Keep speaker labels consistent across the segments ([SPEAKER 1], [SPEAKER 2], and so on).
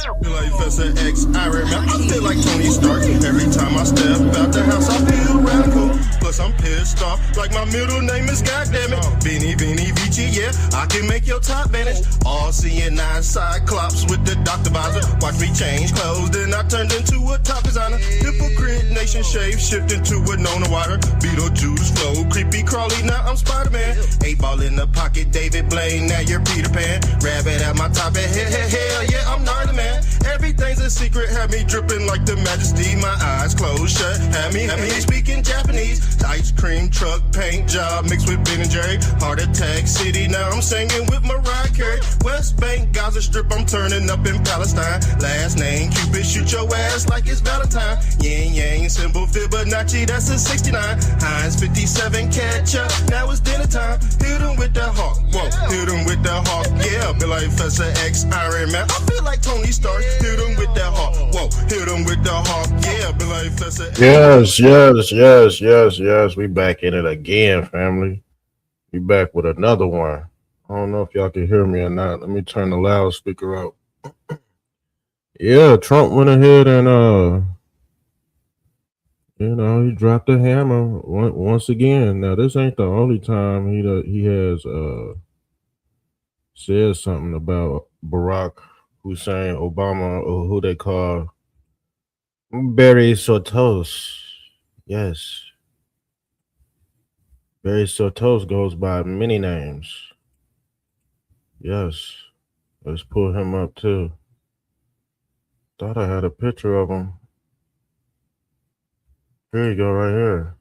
[SPEAKER 1] Feel like Professor X, Iron Man, I feel like Tony Stark. Every time I step out the house, I feel radical. Plus I'm pissed off, like my middle name is goddammit. Beanie Vici, yeah, I can make your top vanish. All seeing nine cyclops with the Dr. Visor. Watch me change clothes, then I turned into a top designer. Hypocrite nation shape, shift into a Nona water. Beetlejuice flow, creepy crawly, now I'm Spider-Man. 8-ball in the pocket, David Blaine, now you're Peter Pan. Rabbit at my top, hell yeah, I'm gnarly man. Everything's a secret, have me dripping like the majesty. My eyes closed shut, have me speaking Japanese. Ice cream truck, paint job, mixed with Ben and Jerry. Heart attack city, now I'm singing with Mariah Carey. West Bank, Gaza Strip, I'm turning up in Palestine. Last name Cupid, shoot your ass like it's Valentine. Yin Yang, symbol Fibonacci, that's a 69. Heinz 57, catch up, now it's dinner time. Hit him with the hawk, whoa, hit him with the hawk, yeah. Be like Professor X, Iron Man, I feel like Tony Stark. Hit him with that hawk, whoa, hit him with the hawk, yeah. Be like Professor X.
[SPEAKER 2] Yes. We back in it again, family. We back with another one. I don't know if y'all can hear me or not. Let me turn the loudspeaker up. Yeah, Trump went ahead and he dropped the hammer once again. Now this ain't the only time he has said something about Barack Hussein Obama, or who they call Barry Sotos. Yes, Barry Sotos goes by many names. Yes, let's pull him up too. Thought I had a picture of him. Here you go, right here.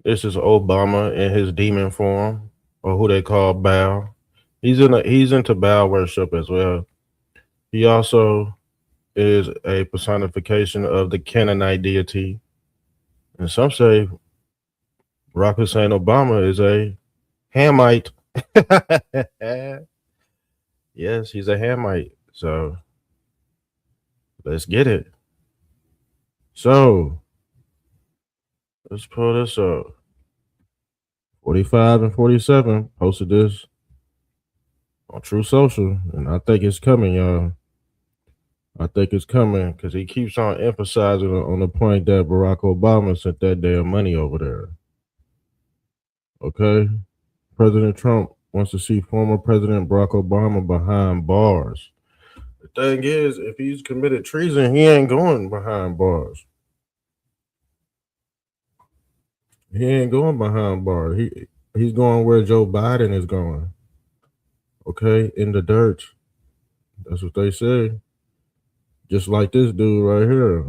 [SPEAKER 2] This is Obama in his demon form, or who they call Baal. He's into Baal worship as well. He also is a personification of the Canaanite deity, and some say Barack Hussein Obama is a Hamite. Yes, he's a Hamite. So let's get it. So let's pull this up. 45 and 47 posted this on True Social, and I think it's coming, y'all. I think it's coming because he keeps on emphasizing on the point that Barack Obama sent that damn money over there. Okay? President Trump wants to see former President Barack Obama behind bars. The thing is, if he's committed treason, he ain't going behind bars. He ain't going behind bars. He's going where Joe Biden is going. Okay? In the dirt. That's what they say. Just like this dude right here.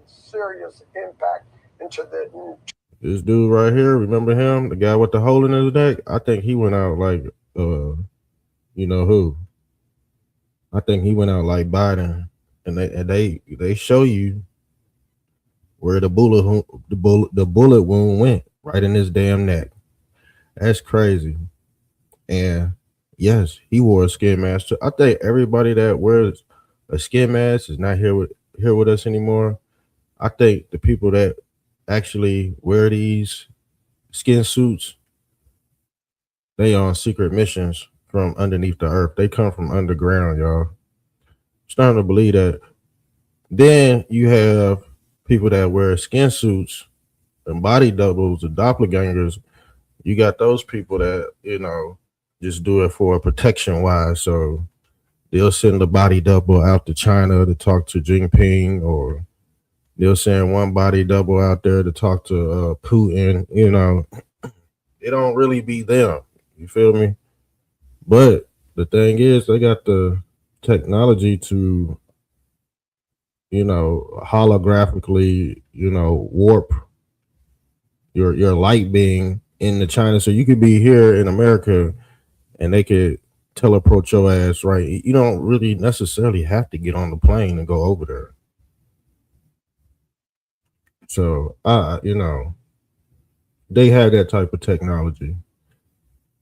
[SPEAKER 3] Serious impact into the.
[SPEAKER 2] This dude right here, remember him? The guy with the hole in his neck? I think he went out like, you know who? I think he went out like Biden. And they show you where the bullet wound went, right in his damn neck. That's crazy. And yes, he wore a skin mask. I think everybody that wears a skin mask is not here with us anymore. I think the people that actually wear these skin suits, they on secret missions from underneath the earth. They come from underground, y'all. Starting to believe that. Then you have people that wear skin suits and body doubles and doppelgangers. You got those people that, just do it for protection wise. So they'll send the body double out to China to talk to Jinping, or they'll send one body double out there to talk to Putin. It don't really be them. You feel me? But the thing is, they got the technology to, holographically, warp your light being into China. So you could be here in America and they could teleport your ass right. You don't really necessarily have to get on the plane and go over there. So, they have that type of technology.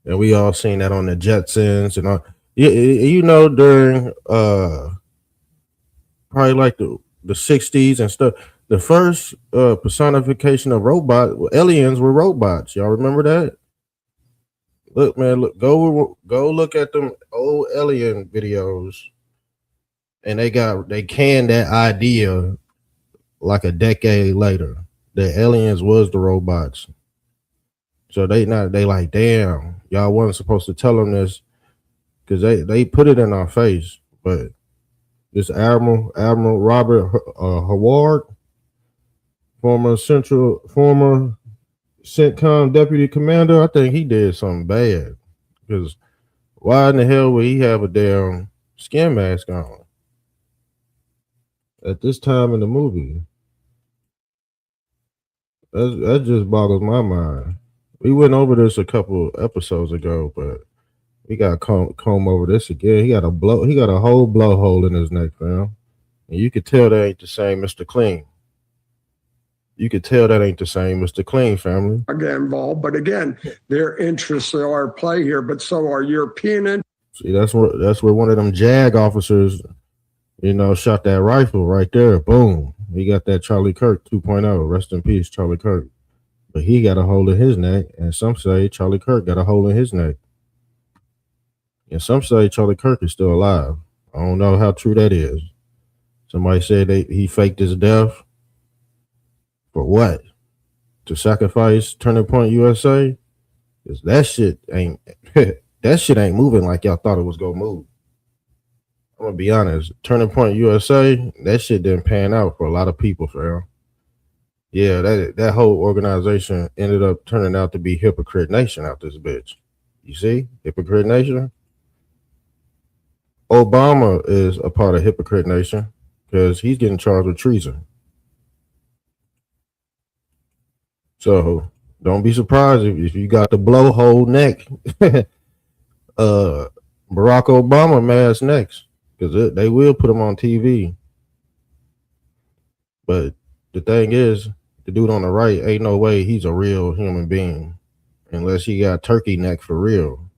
[SPEAKER 2] And we all seen that on the Jetsons and all. During probably like the 60s and stuff, the first personification of aliens were robots. Y'all remember that? Look, man, go look at them old alien videos and they canned that idea like a decade later. The aliens was the robots. So they like, damn, y'all wasn't supposed to tell them this because they put it in our face. But this Admiral Robert Howard, former CENTCOM deputy commander, I think he did something bad. Because why in the hell would he have a damn skin mask on at this time in the movie? That just boggles my mind. We went over this a couple episodes ago, but we got to comb over this again. He got a whole blowhole in his neck, fam. And you could tell that ain't the same Mr. Clean. You could tell that ain't the same Mr. Clean, family.
[SPEAKER 3] Get involved, but again, their interests are at play here, but so are European.
[SPEAKER 2] See, that's where one of them JAG officers, shot that rifle right there. Boom. He got that Charlie Kirk 2.0. Rest in peace, Charlie Kirk. But he got a hold of his neck, and some say Charlie Kirk got a hold of his neck. And some say Charlie Kirk is still alive. I don't know how true that is. Somebody said he faked his death. For what? To sacrifice Turning Point USA? Because that shit ain't moving like y'all thought it was gonna move. I'm gonna be honest. Turning Point USA, that shit didn't pan out for a lot of people, fam. Yeah, that whole organization ended up turning out to be Hypocrite Nation out this bitch. You see? Hypocrite Nation. Obama is a part of Hypocrite Nation because he's getting charged with treason. So don't be surprised if you got the blowhole neck. Barack Obama mask next because they will put him on TV. But the thing is, the dude on the right ain't no way he's a real human being unless he got turkey neck for real.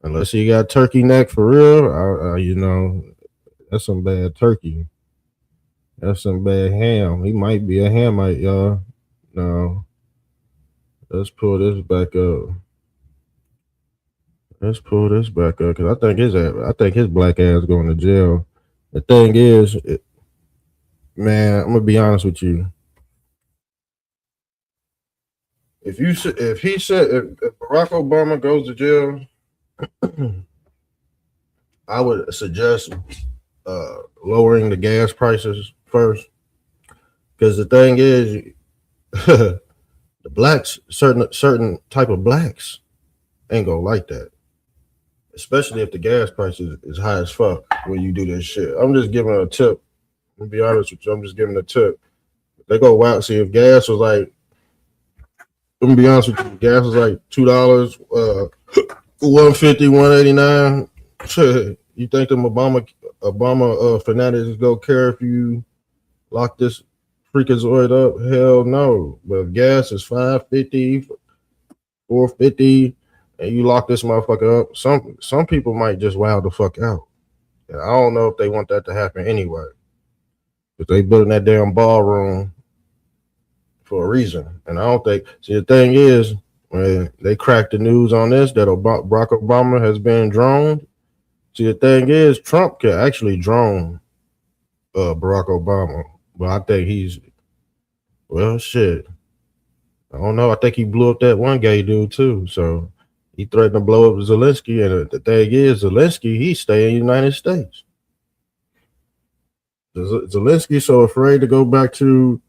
[SPEAKER 2] Unless he got turkey neck for real, that's some bad turkey. That's some bad ham. He might be a Hamite, y'all. No. Let's pull this back up. Because I think his black ass going to jail. The thing is, man, I'm gonna be honest with you. If Barack Obama goes to jail, I would suggest lowering the gas prices first. Because the thing is, the blacks, certain type of blacks, ain't gonna like that. Especially if the gas price is high as fuck when you do this shit. I'm just giving a tip. To be honest with you, I'm just giving a tip. They go wild. See, if gas was like, I'm gonna be honest with you, gas was like $2, $1.50, $1.89. You think them Obama fanatics go care if you lock this freakazoid up? Hell no. But if gas is $5.50, $4.50, and you lock this motherfucker up, some people might just wow the fuck out. And I don't know if they want that to happen anyway. But they building that damn ballroom for a reason. And I don't think, see, the thing is, when they cracked the news on this, that Barack Obama has been droned. See, the thing is, Trump could actually drone Barack Obama. But I think shit. I don't know. I think he blew up that one gay dude too. So he threatened to blow up Zelensky. And the thing is, Zelensky, he stay in the United States. Zelensky so afraid to go back to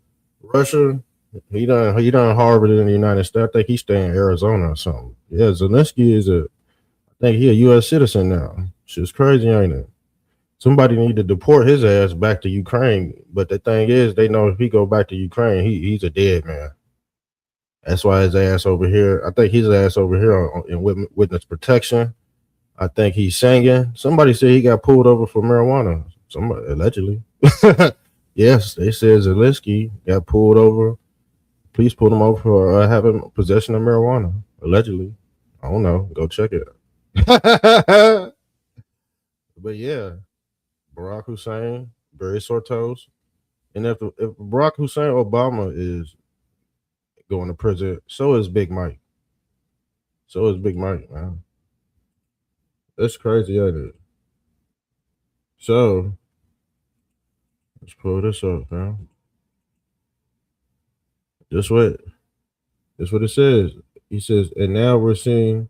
[SPEAKER 2] Russia. He done harbored in the United States. I think he stay in Arizona or something. Yeah, Zelensky I think he a U.S. citizen now. Shit's crazy, ain't it? Somebody need to deport his ass back to Ukraine. But the thing is, they know if he go back to Ukraine, he's a dead man. That's why his ass over here. I think his ass over here in witness protection. I think he's singing. Somebody said he got pulled over for marijuana. Somebody allegedly. Yes, they said Zelensky got pulled over. Police pulled him over for having possession of marijuana. Allegedly. I don't know. Go check it. But yeah, Barack Hussein, very Sortos. And if Barack Hussein Obama is going to prison, so is Big Mike. Man. That's crazy, ain't it? So Let's pull this up, man. This what it says. He says, and now we're seeing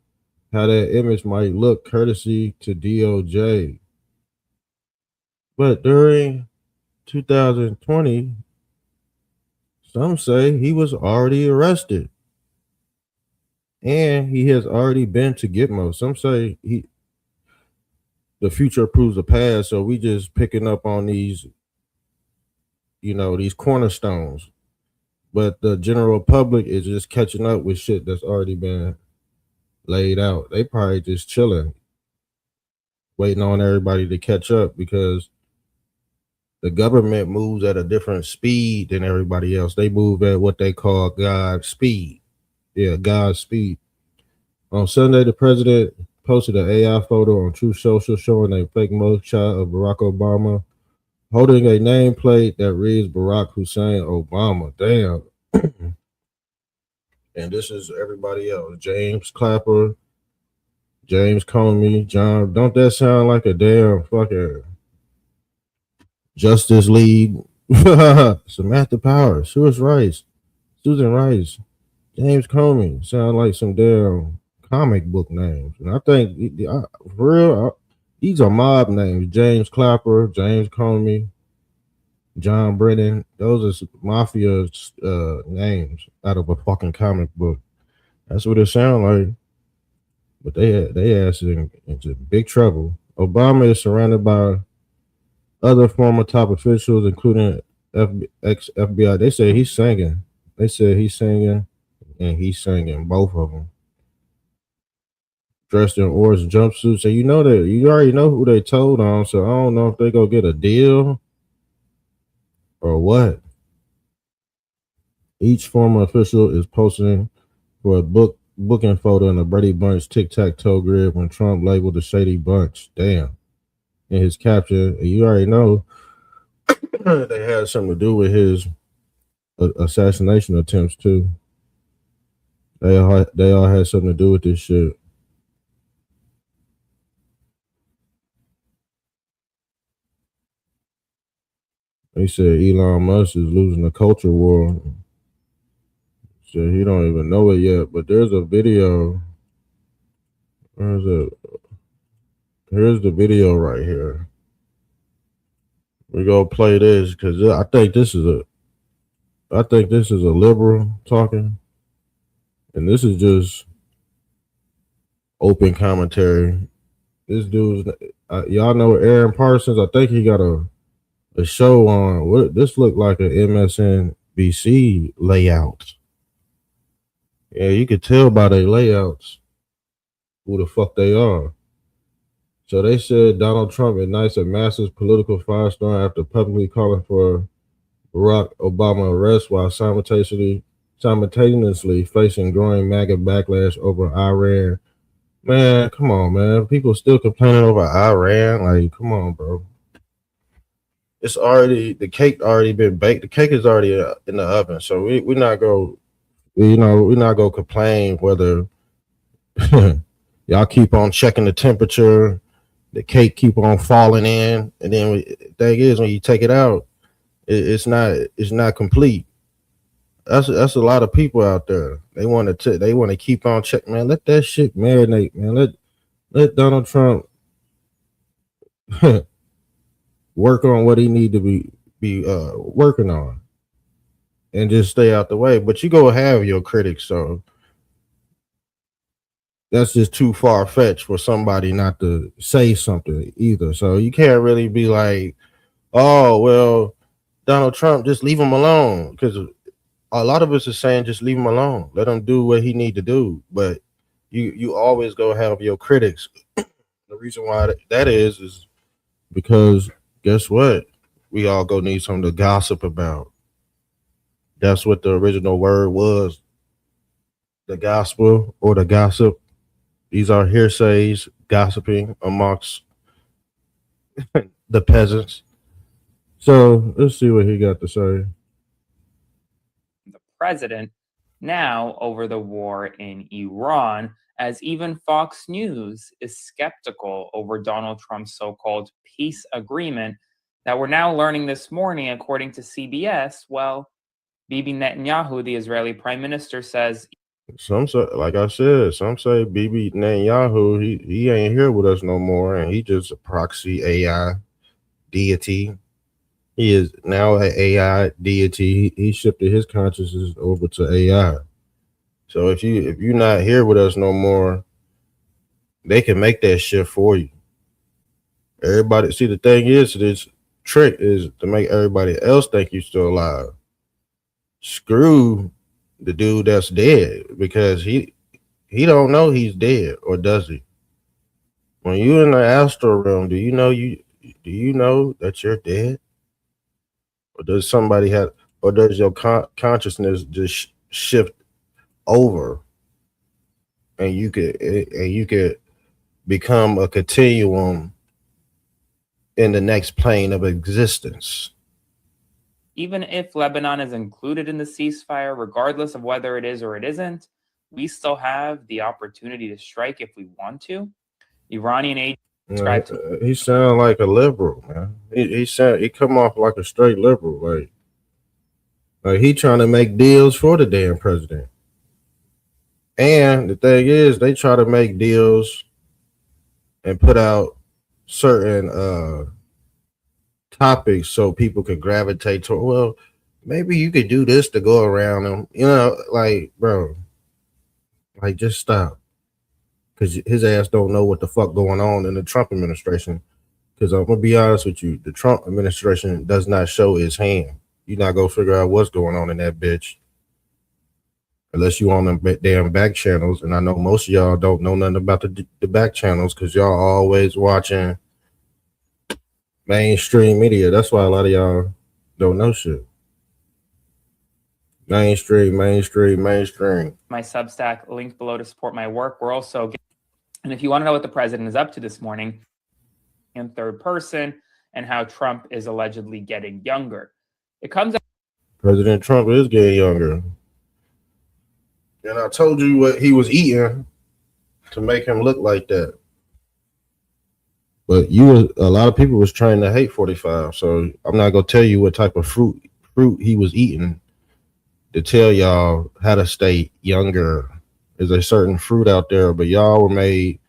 [SPEAKER 2] how that image might look courtesy to DOJ. But during 2020, some say he was already arrested. And he has already been to Gitmo. Some say the future proves the past, so we just picking up on these, these cornerstones. But the general public is just catching up with shit that's already been laid out. They probably just chilling, waiting on everybody to catch up because the government moves at a different speed than everybody else. They move at what they call God speed. Yeah, God speed. On Sunday, the president posted an AI photo on True Social showing a fake mugshot of Barack Obama holding a nameplate that reads Barack Hussein Obama. Damn. And this is everybody else. James Clapper, James Comey, John. Don't that sound like a damn fucking Justice League? Samantha Power, Susan Rice, James Comey. Sound like some damn comic book names. And I think, for real, these are mob names. James Clapper, James Comey, John Brennan. Those are mafia names out of a fucking comic book. That's what it sounds like. But they ass into big trouble. Obama is surrounded by other former top officials, including ex-FBI. They say he's singing. They said he's singing, and he's singing, both of them. Dressed in orange jumpsuits. So you already know who they told on, so I don't know if they go get a deal or what. Each former official is posting for a booking photo in a Brady Bunch tic-tac-toe grid when Trump labeled the shady bunch. Damn. In his caption, you already know they had something to do with his assassination attempts too. They all had something to do with this shit. They said Elon Musk is losing the culture war. So he don't even know it yet. But there's a video. Here's the video right here. We go play this because I think this is a liberal talking, and this is just open commentary. This dude's y'all know Aaron Parsons. I think he got a show on. What this looked like a MSNBC layout. Yeah, you could tell by their layouts who the fuck they are. So they said Donald Trump ignites a massive political firestorm after publicly calling for Barack Obama arrest while simultaneously facing growing MAGA backlash over Iran. Man, come on, man. People still complaining over Iran. Like, come on, bro. It's already the cake already been baked. The cake is already in the oven. So we're not gonna complain whether y'all keep on checking the temperature, the cake keep on falling in, and then the thing is when you take it out, it's not complete. That's a lot of people out there. They want to keep on checking. Man, let that shit marinate, man. Let Donald Trump work on what he need to be working on, and just stay out the way. But you go have your critics, so that's just too far fetched for somebody not to say something either. So you can't really be like, oh well, Donald Trump, just leave him alone, because a lot of us are saying just leave him alone, let him do what he need to do. But you always go have your critics. The reason why that is because guess what? We all go need something to gossip about. That's what the original word was. The gospel or the gossip. These are hearsays, gossiping amongst the peasants. So let's see what he got to say.
[SPEAKER 4] The president now over the war in Iran, as even Fox News is skeptical over Donald Trump's so-called peace agreement that we're now learning this morning, according to CBS, well, Bibi Netanyahu, the Israeli prime minister, says,
[SPEAKER 2] some say, like I said, some say Bibi Netanyahu, he ain't here with us no more, and he just a proxy AI deity. He is now an AI deity. He shifted his consciousness over to AI. So if you're not here with us no more, they can make that shift for you. Everybody, see, the thing is, this trick is to make everybody else think you're still alive. Screw the dude that's dead, because he don't know he's dead, or does he? When you in the astral realm, do you know that you're dead, or does somebody have, or does your consciousness just shift over, and you could become a continuum in the next plane of existence?
[SPEAKER 4] even if Lebanon is included in the ceasefire, regardless of whether it is or it isn't, we still have the opportunity to strike if we want to. Iranian agents described
[SPEAKER 2] he sound like a liberal, man. He come off like a straight liberal, like he trying to make deals for the damn president. And the thing is, they try to make deals and put out certain topics so people could gravitate to. Well, maybe you could do this to go around them. Like, bro, like, just stop, because his ass don't know what the fuck going on in the Trump administration. Because I'm gonna be honest with you, the Trump administration does not show his hand. You're not gonna figure out what's going on in that bitch unless you on them damn back channels. And I know most of y'all don't know nothing about the back channels, because y'all always watching mainstream media. That's why a lot of y'all don't know shit. Mainstream.
[SPEAKER 4] My Substack, link below to support my work. We're also, and if you want to know what the president is up to this morning, in third person, and how Trump is allegedly getting younger. It comes out
[SPEAKER 2] President Trump is getting younger. And I told you what he was eating to make him look like that. But a lot of people was trying to hate 45. So I'm not gonna tell you what type of fruit he was eating to tell y'all how to stay younger. There's a certain fruit out there, but y'all were made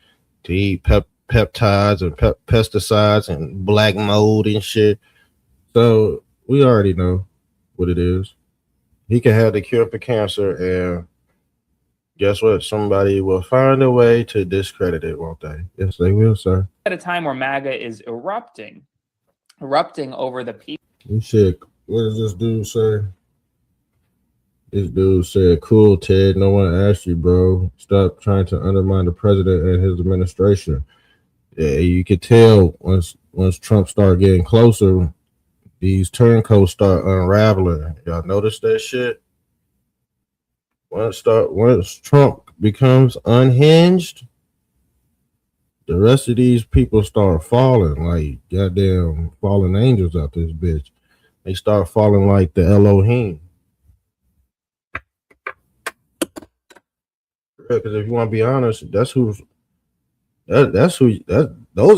[SPEAKER 2] to eat peptides and pesticides and black mold and shit. So we already know what it is. He can have the cure for cancer, and guess what? Somebody will find a way to discredit it, won't they? Yes, they will, sir.
[SPEAKER 4] at a time where MAGA is erupting over the people.
[SPEAKER 2] You said, what does this dude say? This dude said, cool, Ted. No one asked you, bro. Stop trying to undermine the president and his administration. Yeah, you could tell once Trump started getting closer, these turncoats start unraveling. Y'all notice that shit? Once Trump becomes unhinged, the rest of these people start falling like goddamn fallen angels out this bitch. They start falling like the Elohim. Because if you want to be honest, those are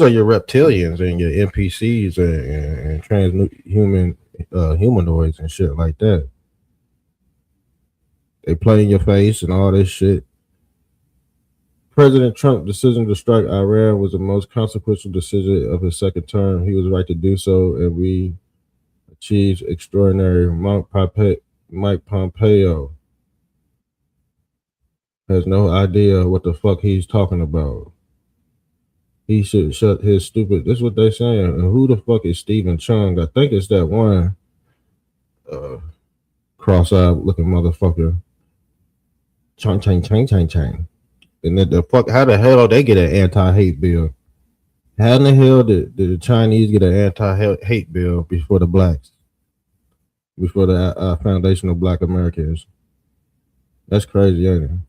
[SPEAKER 2] your reptilians and your NPCs and transhuman humanoids and shit like that. They play in your face and all this shit. President Trump's decision to strike Iran was the most consequential decision of his second term. He was right to do so, and we achieved extraordinary. Mike Pompeo has no idea what the fuck he's talking about. He should shut his stupid. This is what they're saying. And who the fuck is Stephen Chung? I think it's that one cross-eyed looking motherfucker. Chang. And the fuck, how the hell they get an anti-hate bill? How in the hell did the Chinese get an anti-hate bill before the blacks? Before the foundation of Black Americans? That's crazy, ain't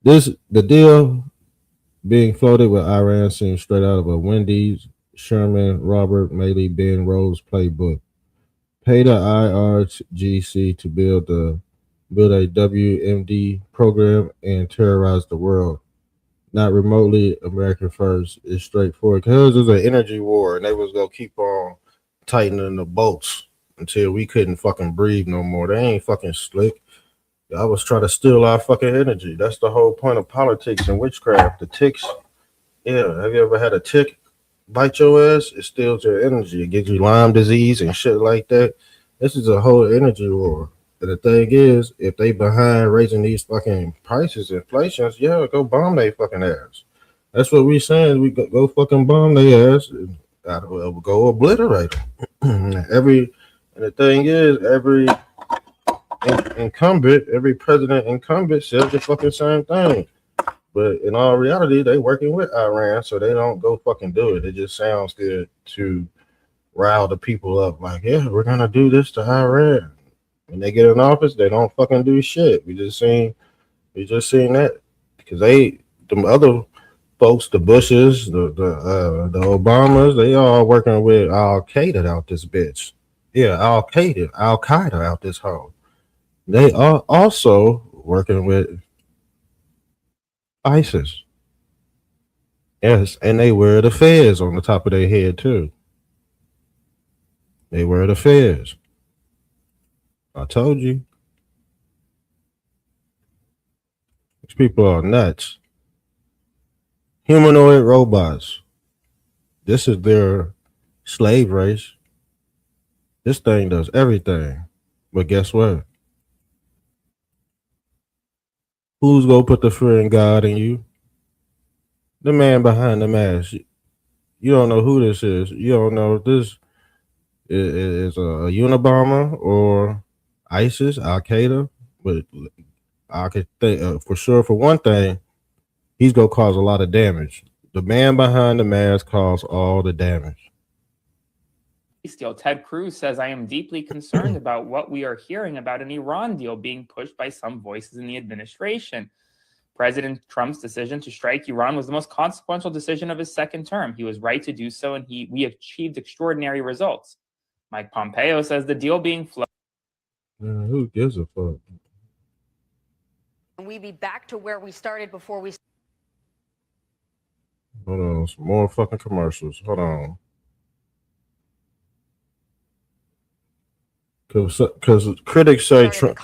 [SPEAKER 2] it? The deal being floated with Iran seems straight out of a Wendy's, Sherman, Robert Maley, Ben Rose playbook. Pay the IRGC to build a WMD program and terrorize the world. not remotely American first. It's straightforward because it's an energy war, and they was gonna keep on tightening the bolts until we couldn't fucking breathe no more. They ain't fucking slick. I was trying to steal our fucking energy. That's the whole point of politics and witchcraft. The ticks. Yeah, have you ever had a tick bite your ass? It steals your energy. It gives you Lyme disease and shit like that. This is a whole energy war. And the thing is, if they behind raising these fucking prices, inflations, yeah, go bomb they fucking ass. That's what we saying. We go fucking bomb their ass. And go obliterate them. And the thing is, every incumbent, every president incumbent says the fucking same thing. But in all reality, they working with Iran, so they don't go fucking do it. It just sounds good to rile the people up. Like, yeah, we're gonna do this to Iran. When they get in office, they don't fucking do shit. We just seen that because them other folks, the Bushes, the Obamas, they all working with Al Qaeda out this bitch. Yeah, Al Qaeda out this hole. They are also working with ISIS. Yes, and they wear the fez on the top of their head too. They wear the fez. I told you. These people are nuts. Humanoid robots. This is their slave race. This thing does everything. But guess what? Who's gonna put the fear in God in you? The man behind the mask. You don't know who this is. You don't know if this is a Unabomber or ISIS, Al Qaeda. But I could think for sure, for one thing, he's gonna cause a lot of damage. The man behind the mask caused all the damage.
[SPEAKER 4] Deal. Ted Cruz says, I am deeply concerned about what we are hearing about an Iran deal being pushed by some voices in the administration. President Trump's decision to strike Iran was the most consequential decision of his second term. He was right to do so, and we achieved extraordinary results. Mike Pompeo says the deal being floated.
[SPEAKER 2] Who gives a fuck?
[SPEAKER 5] And we be back to where we started before we.
[SPEAKER 2] Hold on, some more fucking commercials. Hold on. Because critics say Trump.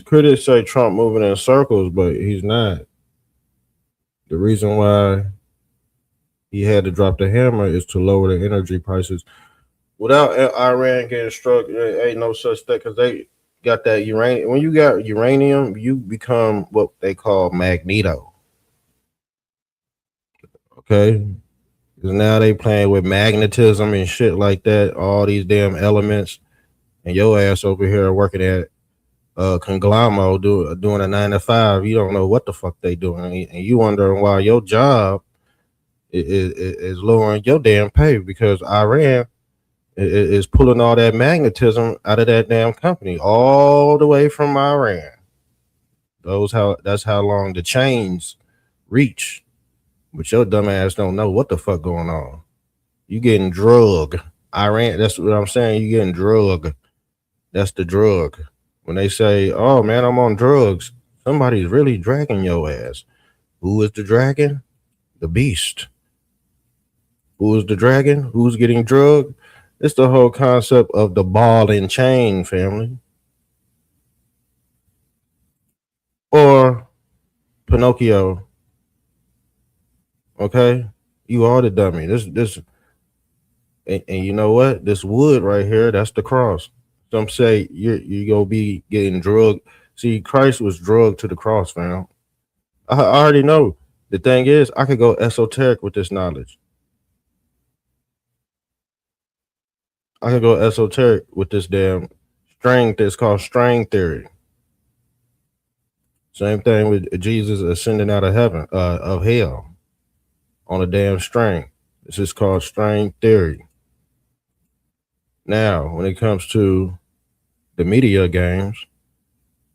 [SPEAKER 2] Critics say Trump moving in circles, but he's not. The reason why he had to drop the hammer is to lower the energy prices. Without Iran getting struck, there ain't no such thing because they got that uranium. When you got uranium, you become what they call Magneto. Okay? Because now they playing with magnetism and shit like that, all these damn elements. And your ass over here working at conglomerate doing a 9 to 5, you don't know what the fuck they doing, and you wondering why your job is lowering your damn pay because Iran is pulling all that magnetism out of that damn company all the way from Iran. That's how long the chains reach, but your dumb ass don't know what the fuck going on. You getting drug. Iran, that's what I'm saying. You getting drug. That's the drug. When they say, oh man, I'm on drugs, somebody's really dragging your ass. Who is the dragon? The beast. Who is the dragon? Who's getting drugged? It's the whole concept of the ball and chain, family. Or Pinocchio. Okay? You are the dummy. This and you know what? This wood right here, that's the cross. Some say you're gonna be getting drugged. See, Christ was drugged to the cross, fam. I already know. The thing is, I could go esoteric with this knowledge. I could go esoteric with this damn string. It's called string theory. Same thing with Jesus ascending out of heaven, of hell, on a damn string. This is called string theory. Now, when it comes to the media games,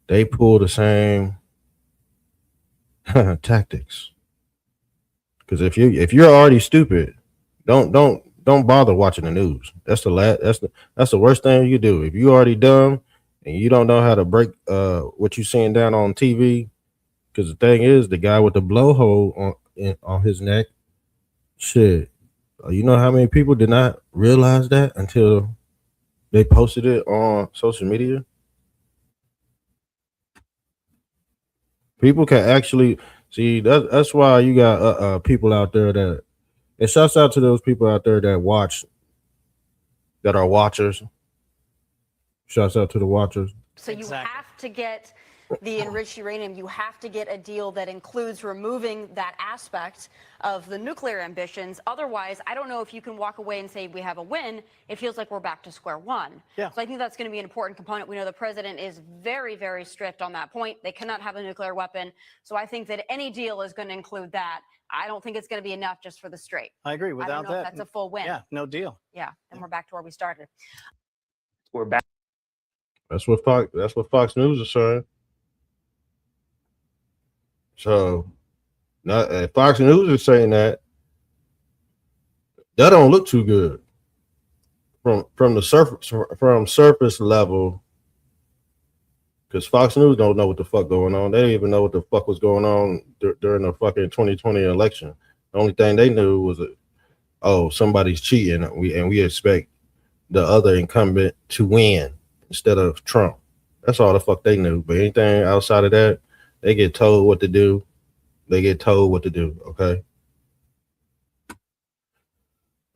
[SPEAKER 2] they pull the same tactics. Because if you're already stupid, don't bother watching the news. That's the worst thing you do. If you already dumb and you don't know how to break what you're seeing down on TV, Because the thing is, the guy with the blowhole on his neck, shit. You know how many people did not realize that until they posted it on social media? People can actually see that's why you got people out there that, and shouts out to those people out there that watch, that are watchers. Shouts out to the watchers.
[SPEAKER 5] So you have to get the enriched uranium. You have to get a deal that includes removing that aspect of the nuclear ambitions. Otherwise, I don't know if you can walk away and say we have a win. It feels like we're back to square one. Yeah. So I think that's going to be an important component. We know the president is very, very strict on that point. They cannot have a nuclear weapon. So I think that any deal is going to include that. I don't think it's going to be enough just for the Strait.
[SPEAKER 6] I agree. Without
[SPEAKER 5] I don't know
[SPEAKER 6] that,
[SPEAKER 5] if that's a full win.
[SPEAKER 6] Yeah, no deal.
[SPEAKER 5] Yeah, then we're back to where we started.
[SPEAKER 4] We're back.
[SPEAKER 2] That's what Fox News is saying. So, now Fox News is saying that don't look too good from the surface level, because Fox News don't know what the fuck going on. They didn't even know what the fuck was going on during the fucking 2020 election. The only thing they knew was somebody's cheating, and we expect the other incumbent to win instead of Trump. That's all the fuck they knew. But anything outside of that, they get told what to do. They get told what to do, okay?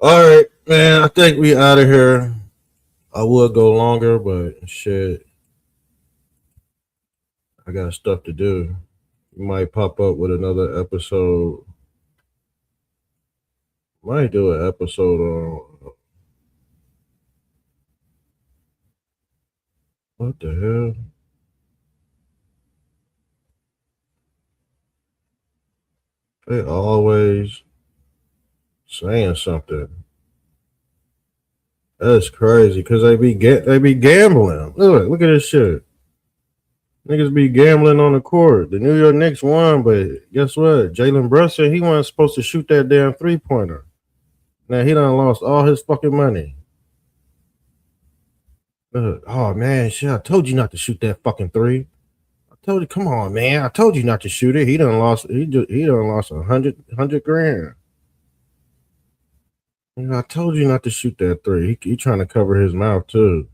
[SPEAKER 2] All right, man, I think we out of here. I would go longer, but shit, I got stuff to do. We might pop up with another episode. Might do an episode on what the hell? They always saying something. That's crazy because they be gambling. Look at this shit. Niggas be gambling on the court. The New York Knicks won, but guess what? Jalen Brunson, he wasn't supposed to shoot that damn 3-pointer. Now he done lost all his fucking money. Oh man, shit! I told you not to shoot that fucking 3. I told you, come on, man! I told you not to shoot it. He done lost 100 grand. I told you not to shoot that 3. He trying to cover his mouth too.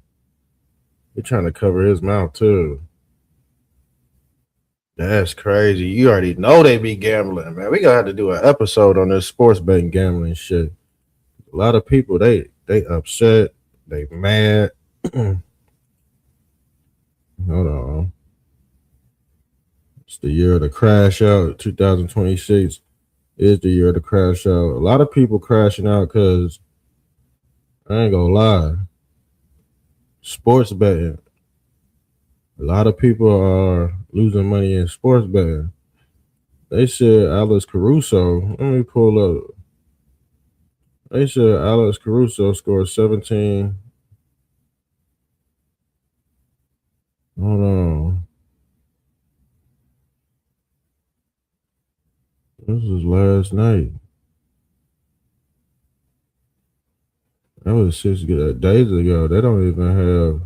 [SPEAKER 2] That's crazy. You already know they be gambling, man. We gonna have to do an episode on this sports betting gambling shit. A lot of people they upset, they mad. Hold on. It's the year of the crash out. 2026 is the year of the crash out. A lot of people crashing out because I ain't gonna lie. Sports betting. A lot of people are losing money in sports betting. They said Alex Caruso. Let me pull up. They said Alex Caruso scored 17. Hold on. This was last night. That was 6 days ago. They don't even have.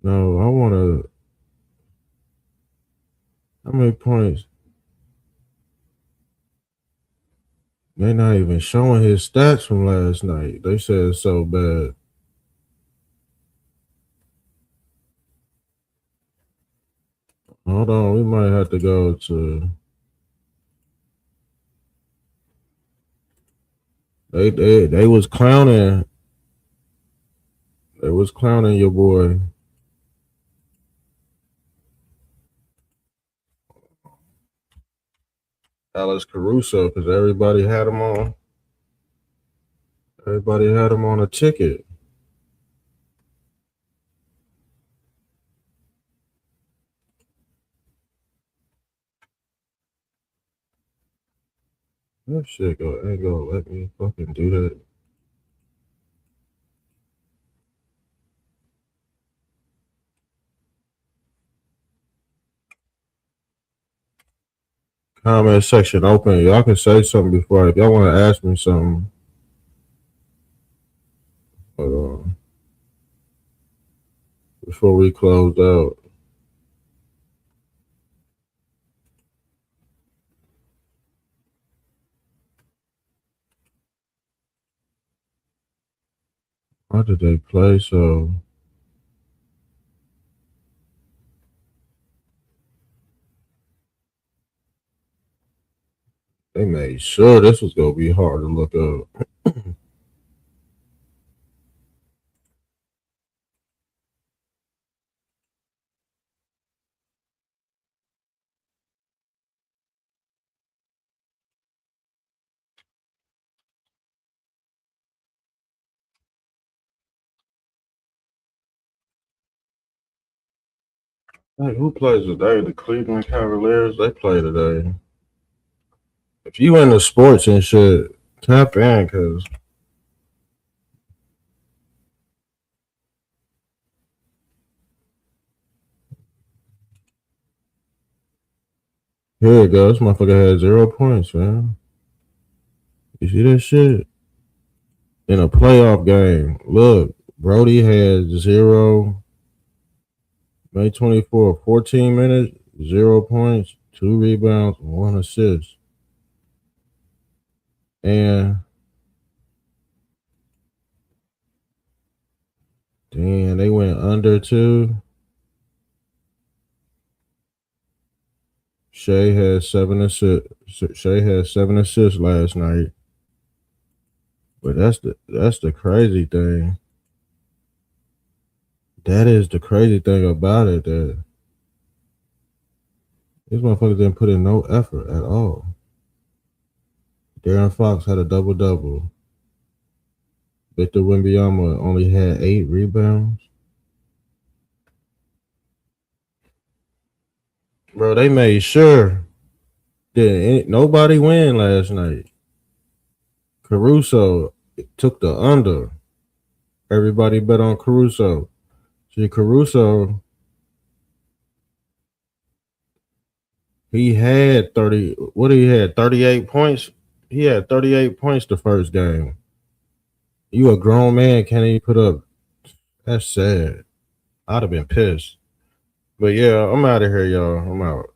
[SPEAKER 2] No, I want to. How many points? They're not even showing his stats from last night. They said it's so bad. Hold on, we might have to go to. They was clowning. They was clowning your boy. Alex Caruso, because everybody had him on. Everybody had him on a ticket. That shit ain't gonna let me fucking do that. Comment section open. Y'all can say something before. If y'all want to ask me something. Hold on. before we close out. Why did they play so? They made sure this was gonna be hard to look up. Hey, who plays today? The Cleveland Cavaliers. They play today. If you into sports and shit, tap in, cause here it goes. This motherfucker had 0 points, man. You see that shit? In a playoff game. Look, Brody had 0. May 24, 14 minutes, 0 points, 2 rebounds, 1 assist. And damn, they went under 2. Shea had 7 assists. Shea had 7 assists last night. But that's the crazy thing. That is the crazy thing about it, that these motherfuckers didn't put in no effort at all. Darren Fox had a double-double. Victor Wembanyama only had 8 rebounds. Bro, they made sure that nobody win last night. Caruso took the under. Everybody bet on Caruso. See, Caruso, he had 30. What he had? 38 points. He had 38 points the first game. You a grown man, can't even put up. That's sad. I'd have been pissed. But yeah, I'm out of here, y'all. I'm out.